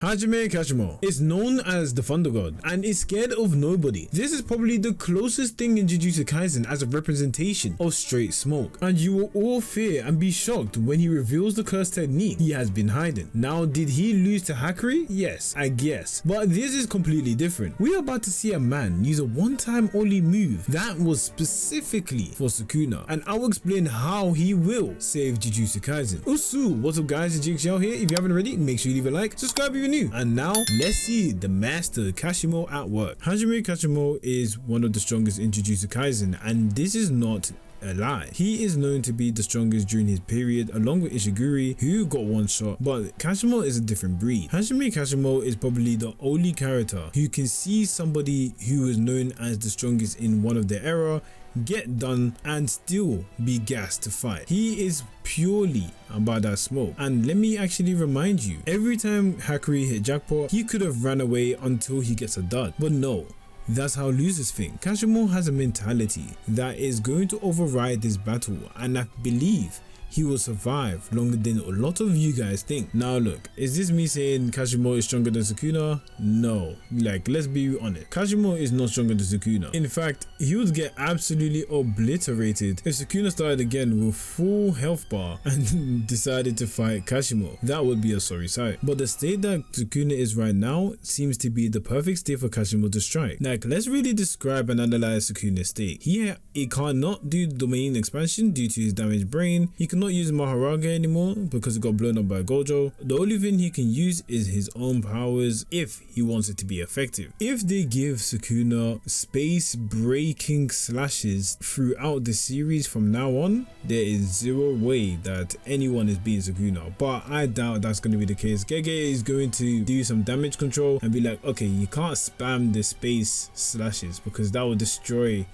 Kashimo is known as the Thunder God and is scared of nobody. This is probably the closest thing in Jujutsu Kaisen as a representation of straight smoke, and you will all fear and be shocked when he reveals the curse technique he has been hiding. Now, did he lose to Hakuri? Yes, I guess, but this is completely different. We are about to see a man use a one-time only move that was specifically for Sukuna, and I will explain how he will save Jujutsu Kaisen. Usu, what's up guys, it's JXL here. If you haven't already, make sure you leave a like, subscribe if you're new. And now let's see the master Kashimo at work. Kashimo is one of the strongest in Jujutsu Kaisen, and this is not a lie. He is known to be the strongest during his period, along with Ishiguri, who got one shot, but Kashimo is a different breed. Kashimo is probably the only character who can see somebody who is known as the strongest in one of their era get done and still be gassed to fight. He is purely about that smoke. And let me actually remind you, every time Hakuri hit jackpot, he could have ran away until he gets a dud, but no. That's how losers think. Kashimo has a mentality that is going to override this battle, and I believe he will survive longer than a lot of you guys think. Now look, is this me saying Kashimo is stronger than Sukuna? No, like let's be honest, Kashimo is not stronger than Sukuna. In fact, he would get absolutely obliterated if Sukuna started again with full health bar and decided to fight Kashimo. That would be a sorry sight. But the state that Sukuna is right now seems to be the perfect state for Kashimo to strike. Like, let's really describe and analyze Sukuna's state. He cannot do domain expansion due to his damaged brain. He cannot use Maharaga anymore because it got blown up by Gojo. The only thing he can use is his own powers if he wants it to be effective. If they give Sukuna space breaking slashes throughout the series from now on, there is zero way that anyone is beating Sukuna, but I doubt that's going to be the case. Gege is going to do some damage control and be like, okay, you can't spam the space slashes because that will destroy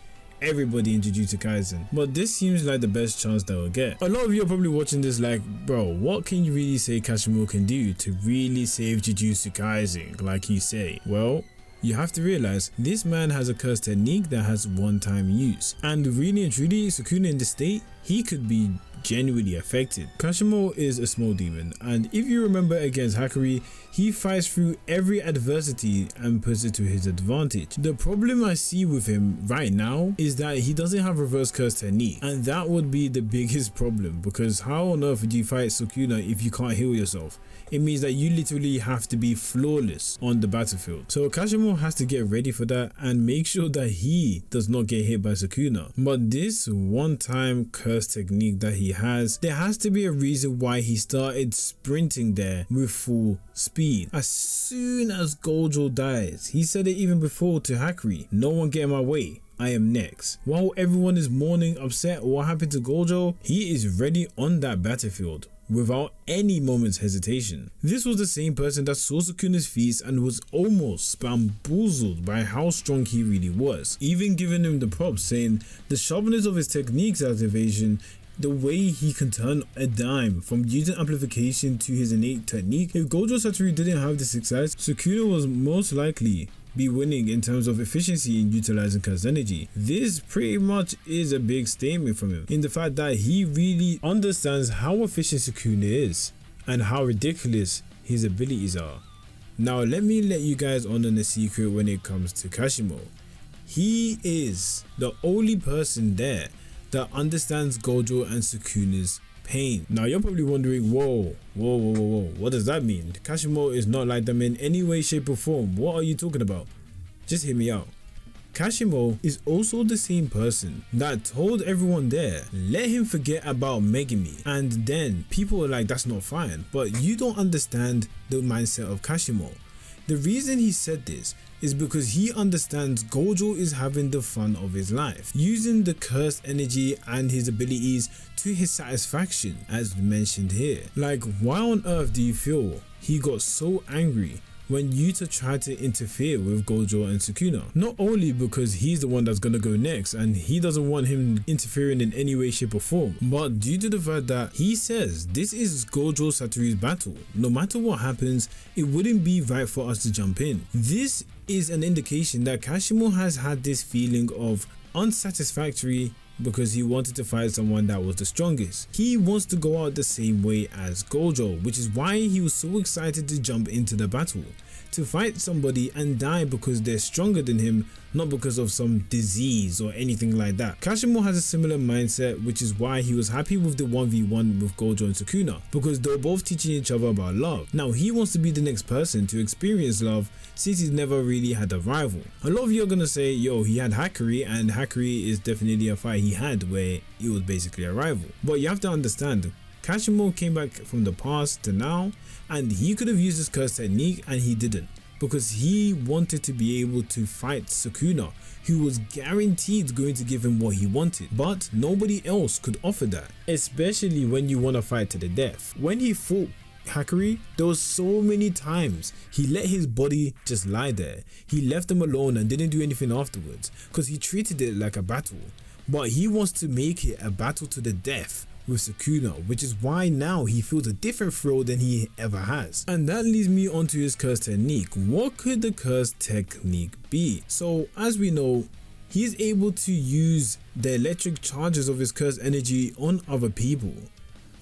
everybody in Jujutsu Kaisen. But this seems like the best chance that we'll get. A lot of you are probably watching this like, bro, what can you really say Kashimo can do to really save Jujutsu Kaisen like you say? Well, you have to realize this man has a curse technique that has one-time use, and really and truly Sukuna in the state, he could be genuinely affected. Kashimo is a small demon, and if you remember against Hakuri, he fights through every adversity and puts it to his advantage. The problem I see with him right now is that he doesn't have reverse curse technique, and that would be the biggest problem, because how on earth do you fight Sukuna if you can't heal yourself? It means that you literally have to be flawless on the battlefield. So Kashimo has to get ready for that and make sure that he does not get hit by Sukuna. But this one-time curse technique that he has, there has to be a reason why he started sprinting there with full speed. As soon as Gojo dies, he said it even before to Hakuri, no one get in my way, I am next. While everyone is mourning, upset what happened to Gojo, he is ready on that battlefield without any moment's hesitation. This was the same person that saw Sukuna's feats and was almost bamboozled by how strong he really was, even giving him the props, saying the sharpness of his techniques as evasion, the way he can turn a dime from using amplification to his innate technique. If Gojo Satoru didn't have the success, Sukuna was most likely be winning in terms of efficiency in utilizing curse energy. This pretty much is a big statement from him in the fact that he really understands how efficient Sukuna is and how ridiculous his abilities are. Now let me let you guys on a secret when it comes to Kashimo. He is the only person there that understands Gojo and Sukuna's pain. Now you're probably wondering, whoa, what does that mean? Kashimo is not like them in any way, shape or form. What are you talking about? Just hear me out. Kashimo is also the same person that told everyone there, let him forget about Megumi, and then people were like, that's not fine, but you don't understand the mindset of Kashimo. The reason he said this is because he understands Gojo is having the fun of his life, using the cursed energy and his abilities to his satisfaction, as mentioned here. Like, why on earth do you feel he got so angry when Yuta tried to interfere with Gojo and Sukuna? Not only because he's the one that's gonna go next and he doesn't want him interfering in any way, shape or form, but due to the fact that he says this is Gojo Satoru's battle, no matter what happens, it wouldn't be right for us to jump in. This is an indication that Kashimo has had this feeling of unsatisfactory because he wanted to fight someone that was the strongest. He wants to go out the same way as Gojo, which is why he was so excited to jump into the battle, to fight somebody and die because they're stronger than him, not because of some disease or anything like that. Kashimo has a similar mindset, which is why he was happy with the 1v1 with Gojo and Sukuna, because they were both teaching each other about love. Now he wants to be the next person to experience love since he's never really had a rival. A lot of you are gonna say, yo, he had Hakari, and Hakari is definitely a fight he had where he was basically a rival. But you have to understand, Kashimo came back from the past to now, and he could have used his curse technique and he didn't, because he wanted to be able to fight Sukuna, who was guaranteed going to give him what he wanted, but nobody else could offer that, especially when you want to fight to the death. When he fought Hakari, there was so many times he let his body just lie there. He left him alone and didn't do anything afterwards because he treated it like a battle, but he wants to make it a battle to the death with Sukuna, which is why now he feels a different thrill than he ever has. And that leads me onto his curse technique. What could the curse technique be? So as we know, he's able to use the electric charges of his curse energy on other people.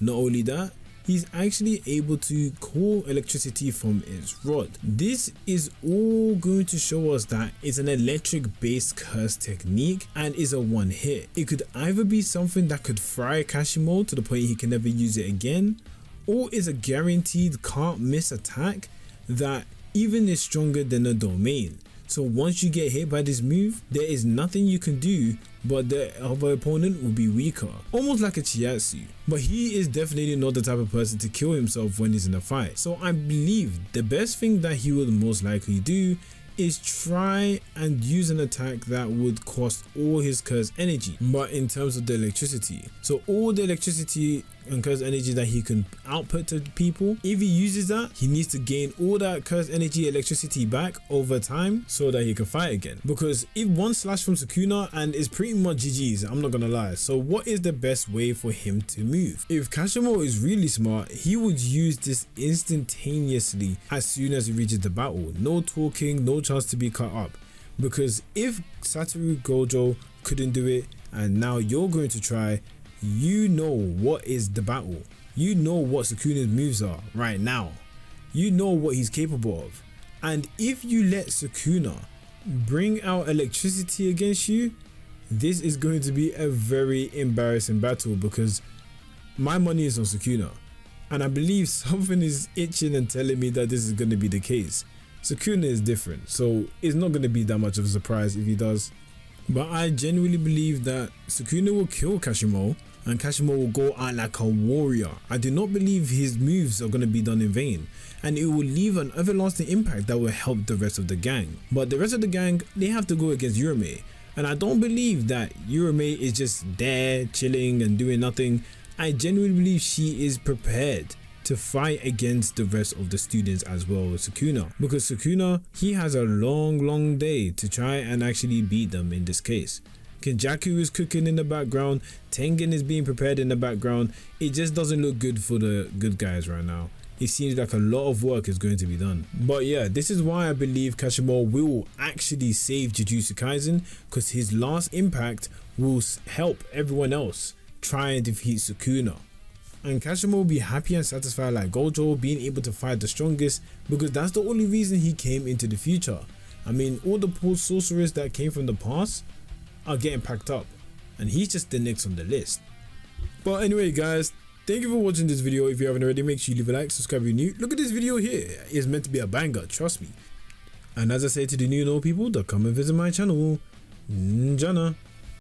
Not only that, he's actually able to call electricity from its rod. This is all going to show us that it's an electric based curse technique and is a one hit. It could either be something that could fry Kashimo to the point he can never use it again, or is a guaranteed can't miss attack that even is stronger than a domain. So once you get hit by this move, there is nothing you can do, but the other opponent will be weaker, almost like a Chiatsu. But he is definitely not the type of person to kill himself when he's in a fight. So I believe the best thing that he would most likely do is try and use an attack that would cost all his curse energy, but in terms of the electricity. So all the electricity and curse energy that he can output to people, if he uses that, he needs to gain all that curse energy electricity back over time so that he can fight again. Because if one slash from Sukuna and is pretty much GG's, I'm not gonna lie. So what is the best way for him to move? If Kashimo is really smart, he would use this instantaneously as soon as he reaches the battle. No talking, no chance to be cut up. Because if Satoru Gojo couldn't do it and now you're going to try, you know what is the battle. You know what Sukuna's moves are right now. You know what he's capable of. And if you let Sukuna bring out electricity against you, this is going to be a very embarrassing battle, because my money is on Sukuna. And I believe something is itching and telling me that this is going to be the case. Sukuna is different, so it's not going to be that much of a surprise if he does. But I genuinely believe that Sukuna will kill Kashimo, and Kashimo will go out like a warrior. I do not believe his moves are going to be done in vain, and it will leave an everlasting impact that will help the rest of the gang. But the rest of the gang, they have to go against Urame, and I don't believe that Urame is just there chilling and doing nothing. I genuinely believe she is prepared to fight against the rest of the students as well as Sukuna, because Sukuna, he has a long day to try and actually beat them in this case. Kenjaku is cooking in the background, Tengen is being prepared in the background. It just doesn't look good for the good guys right now. It seems like a lot of work is going to be done. But yeah, this is why I believe Kashimo will actually save Jujutsu Kaisen, because his last impact will help everyone else try and defeat Sukuna. And Kashimo will be happy and satisfied like Gojo, being able to fight the strongest, because that's the only reason he came into the future. I mean, all the poor sorcerers that came from the past are getting packed up, and he's just the next on the list. But anyway guys, thank you for watching this video. If you haven't already, make sure you leave a like, subscribe if you're new. Look at this video here, it's meant to be a banger, trust me. And as I say to the new people that come and visit my channel, Njana.